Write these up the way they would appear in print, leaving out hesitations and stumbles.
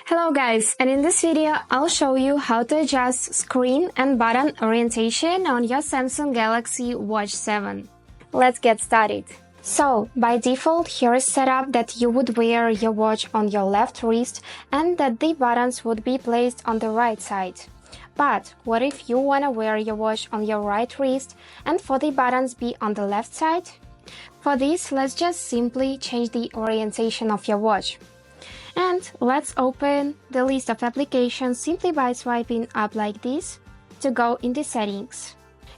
Hello guys, and in this video I'll show you how to adjust screen and button orientation on your Samsung Galaxy Watch 7. Let's get started. So, by default, here is set up that you would wear your watch on your left wrist and that the buttons would be placed on the right side. But what if you wanna wear your watch on your right wrist and for the buttons be on the left side? For this, let's just simply change the orientation of your watch. And let's open the list of applications simply by swiping up like this to go in the settings.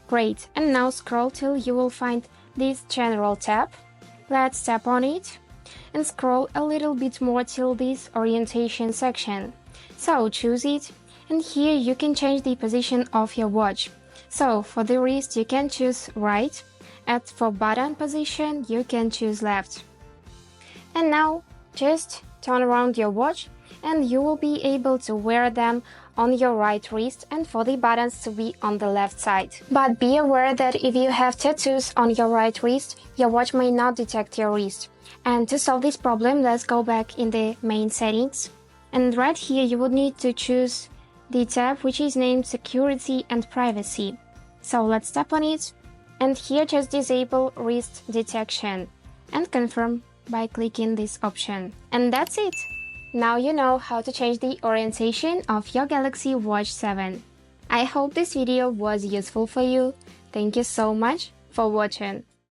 Great, and now scroll till you will find this general tab. Let's tap on it and scroll a little bit more till this orientation section. So choose it, and here you can change the position of your watch. So for the wrist you can choose right, and for button position you can choose left. And now just turn around your watch and you will be able to wear them on your right wrist and for the buttons to be on the left side. But be aware that if you have tattoos on your right wrist, your watch may not detect your wrist. And to solve this problem, let's go back in the main settings. And right here you would need to choose the tab which is named Security and Privacy. So let's tap on it, and here just disable wrist detection and confirm by clicking this option. And that's it! Now you know how to change the orientation of your Galaxy Watch 7. I hope this video was useful for you. Thank you so much for watching.